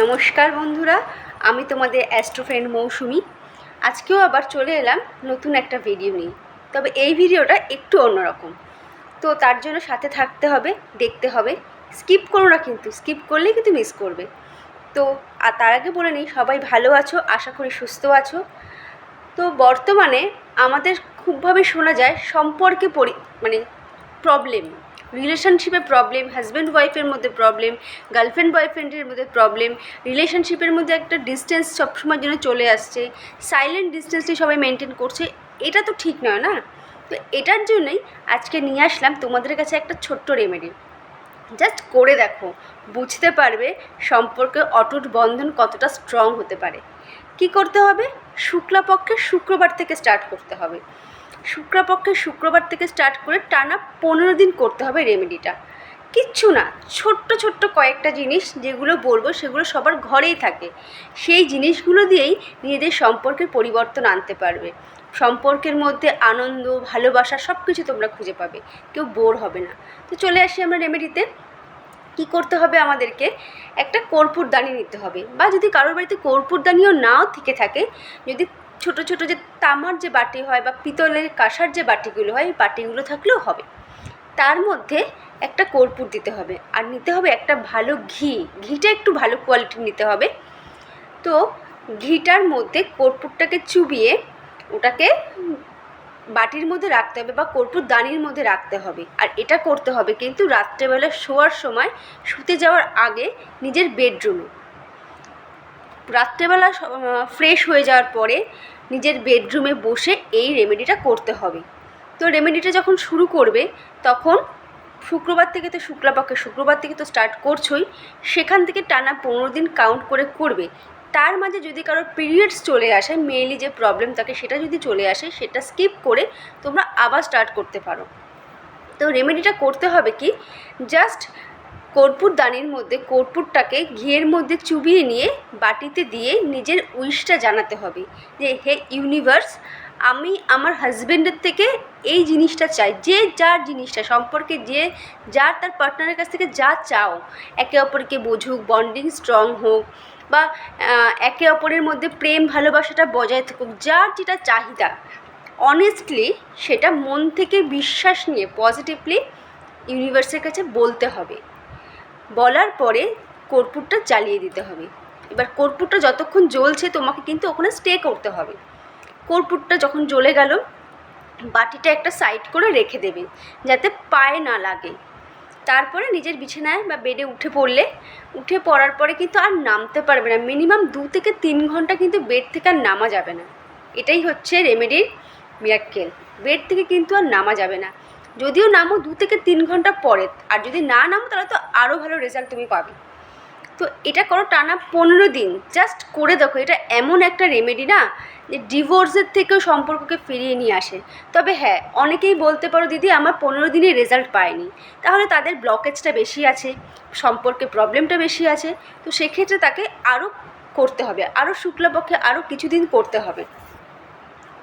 নমস্কার বন্ধুরা, আমি তোমাদের অ্যাস্ট্রো ফ্রেন্ড মৌসুমি। আজকেও আবার চলে এলাম নতুন একটা ভিডিও নিয়ে। তবে এই ভিডিওটা একটু অন্যরকম, তো তার জন্য সাথে থাকতে হবে, দেখতে হবে। স্কিপ করো না, কিন্তু স্কিপ করলেই কিন্তু মিস করবে। তো আর তার আগে বলে নিই, সবাই ভালো আছো, আশা করি সুস্থ আছো। তো বর্তমানে আমাদের খুবভাবে শোনা যায় সম্পর্কে প্রবলেম, রিলেশনশিপে প্রবলেম, হাজব্যান্ড ওয়াইফের মধ্যে প্রবলেম, গার্লফ্রেন্ড বয়ফ্রেন্ডের মধ্যে প্রবলেম, রিলেশনশিপের মধ্যে একটা ডিস্টেন্স সবসময়ের জন্য চলে আসছে, সাইলেন্ট ডিস্টেন্সটি সবাই মেনটেন করছে। এটা তো ঠিক নয় না। তো এটার জন্যই আজকে নিয়ে আসলাম তোমাদের কাছে একটা ছোট্ট রেমেডি। জাস্ট করে দেখো, বুঝতে পারবে সম্পর্কে অটুট বন্ধন কতটা স্ট্রং হতে পারে। কি করতে হবে? শুক্লাপক্ষের শুক্রবার থেকে স্টার্ট করতে হবে। শুক্লাপক্ষের শুক্রবার থেকে স্টার্ট করে টানা 15 দিন করতে হবে রেমেডিটা। কিচ্ছু না, ছোট্ট ছোট্ট কয়েকটা জিনিস যেগুলো বলবো সেগুলো সবার ঘরেই থাকে। সেই জিনিসগুলো দিয়েই নিজেদের সম্পর্কের পরিবর্তন আনতে পারবে। সম্পর্কের মধ্যে আনন্দ, ভালোবাসা সব কিছু তোমরা খুঁজে পাবে, কেউ বোর হবে না। তো চলে আসি আমরা রেমেডিতে। কি করতে হবে? আমাদেরকে একটা কর্পূরদানি নিতে হবে, বা যদি কারোর বাড়িতে কর্পূরদানিও নাও থেকে থাকে, যদি ছোট ছোট যে তামার যে বাটি হয় বা পিতলের কাঁসার যে বাটিগুলো হয়, এই বাটিগুলো থাকলেও হবে। তার মধ্যে একটা কর্পূর দিতে হবে, আর নিতে হবে একটা ভালো ঘিটা একটু ভালো কোয়ালিটির নিতে হবে। তো ঘিটার মধ্যে কর্পূরটাকে চুবিয়ে ওটাকে বাটির মধ্যে রাখতে হবে বা কর্পূরদানির মধ্যে রাখতে হবে। আর এটা করতে হবে কিন্তু রাত্রেবেলা শোয়ার সময়, শুতে যাওয়ার আগে নিজের বেডরুমে। রাত্রেবেলা ফ্রেশ হয়ে যাওয়ার পরে নিজের বেডরুমে বসে এই রেমেডিটা করতে হবে। তো রেমেডিটা যখন শুরু করবে তখন শুক্রবার থেকে তো স্টার্ট করছোই, সেখান থেকে টানা 15 দিন কাউন্ট করে করবে। তার মাঝে যদি কারোর পিরিয়ডস চলে আসে, মেনলি যে প্রবলেম থাকে সেটা যদি চলে আসে, সেটা স্কিপ করে তোমরা আবার স্টার্ট করতে পারো। তো রেমেডিটা করতে হবে কি, জাস্ট কর্পূরদানির মধ্যে কর্পূরটাকে ঘিয়ের মধ্যে চুবিয়ে নিয়ে বাটিতে দিয়ে নিজের উইশটা জানাতে হবে যে, হে ইউনিভার্স, আমি আমার হাজব্যান্ডের থেকে এই জিনিসটা চাই। যে যার জিনিসটা সম্পর্কে যে যার তার পার্টনারের কাছ থেকে যা চাও, একে অপরকে বোঝুক, বন্ডিং স্ট্রং হোক, বা একে অপরের মধ্যে প্রেম ভালোবাসাটা বজায় থাকুক, যার যেটা চাহিদা অনেস্টলি সেটা মন থেকে বিশ্বাস নিয়ে পজিটিভলি ইউনিভার্সের কাছে বলতে হবে। বলার পরে কর্পূরটা জ্বালিয়ে দিতে হবে। এবার কর্পূরটা যতক্ষণ জ্বলছে তোমাকে কিন্তু ওখানে স্টে করতে হবে। কর্পূরটা যখন জ্বলে গেল, বাটিটা একটা সাইড করে রেখে দেবে যাতে পায়ে না লাগে। তারপরে নিজের বিছানায় বা বেডে উঠে পড়ার পরে কিন্তু আর নামতে পারবে না। মিনিমাম 2 থেকে 3 ঘন্টা কিন্তু বেড থেকে আর নামা যাবে না। এটাই হচ্ছে রেমেডির মিরাক্কেল। বেড থেকে কিন্তু আর নামা যাবে না। যদিও নামো 2 থেকে 3 ঘন্টা পরে, আর যদি না নামো তাহলে তো আরও ভালো রেজাল্ট তুমি পাবে। তো এটা করো টানা 15 দিন, জাস্ট করে দেখো। এটা এমন একটা রেমেডি না যে ডিভোর্সের থেকেও সম্পর্ককে ফিরিয়ে নিয়ে আসে। তবে হ্যাঁ, অনেকেই বলতে পারো দিদি আমার 15 দিনে রেজাল্ট পায়নি, তাহলে তাদের ব্লকেজটা বেশি আছে, সম্পর্কে প্রবলেমটা বেশি আছে। তো সেক্ষেত্রে তাকে আরও করতে হবে, আরও শুক্লাপক্ষে আরও কিছুদিন করতে হবে।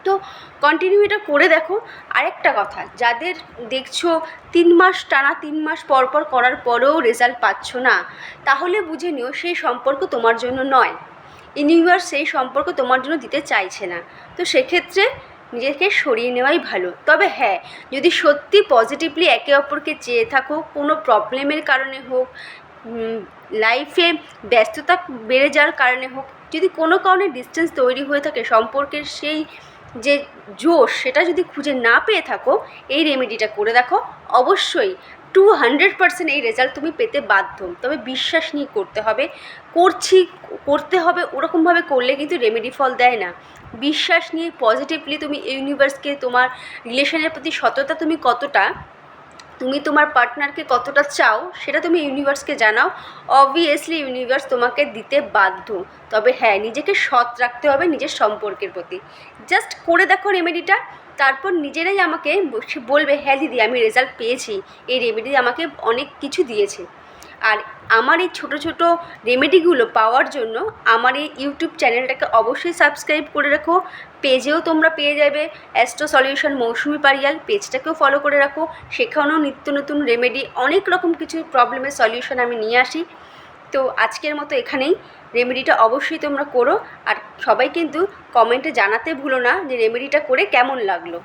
তো কন্টিনিউ এটা করে দেখো। আরেকটা কথা, যাদের দেখছো 3 মাস টানা 3 মাস পর পর করার পরেও রেজাল্ট পাচ্ছ না, তাহলে বুঝে নিও সেই সম্পর্ক তোমার জন্য নয়। ইউনিভার্স সেই সম্পর্ক তোমার জন্য দিতে চাইছে না। তো সেক্ষেত্রে নিজেকে সরিয়ে নেওয়াই ভালো। তবে হ্যাঁ, যদি সত্যি পজিটিভলি একে অপরকে চেয়ে থাকো, কোনো প্রবলেমের কারণে হোক, লাইফে ব্যস্ততা বেড়ে যাওয়ার কারণে হোক, যদি কোনো কারণে ডিস্টেন্স তৈরি হয়ে থাকে, সম্পর্কের সেই যে জোশ সেটা যদি খুঁজে না পেয়ে থাকো, এই রেমেডিটা করে দেখো। অবশ্যই 200% এই রেজাল্ট তুমি পেতে বাধ্য। তবে বিশ্বাস নিয়ে করতে হবে। করতে হবে ওরকমভাবে করলে কিন্তু রেমেডি ফল দেয় না। বিশ্বাস নিয়ে পজিটিভলি তুমি ইউনিভার্সকে, তোমার রিলেশনের প্রতি সততা তুমি তোমার পার্টনারকে কতটা চাও সেটা তুমি ইউনিভার্সকে জানাও। অবভিয়াসলি ইউনিভার্স তোমাকে দিতে বাধ্য। তবে হ্যাঁ, নিজেকে সৎ রাখতে হবে নিজের সম্পর্কের প্রতি। জাস্ট করে দেখো রেমেডিটা, তারপর নিজেরাই আমাকে বলবে, হ্যাঁ দিদি আমি রেজাল্ট পেয়েছি, এই রেমেডি আমাকে অনেক কিছু দিয়েছে। আর আমার এই ছোটো ছোটো রেমেডিগুলো পাওয়ার জন্য আমার এই ইউটিউব চ্যানেলটাকে অবশ্যই সাবস্ক্রাইব করে রাখো। পেজেও তোমরা পেয়ে যাবে অ্যাস্ট্রো সলিউশন মৌসুমি পারিয়াল, পেজটাকেও ফলো করে রাখো। সেখানেও নিত্য নতুন রেমেডি, অনেক রকম কিছু প্রবলেমের সলিউশন আমি নিয়ে আসি। তো আজকের মতো এখানেই। রেমেডিটা অবশ্যই তোমরা করো, আর সবাই কিন্তু কমেন্টে জানাতে ভুলো না যে রেমেডিটা করে কেমন লাগলো।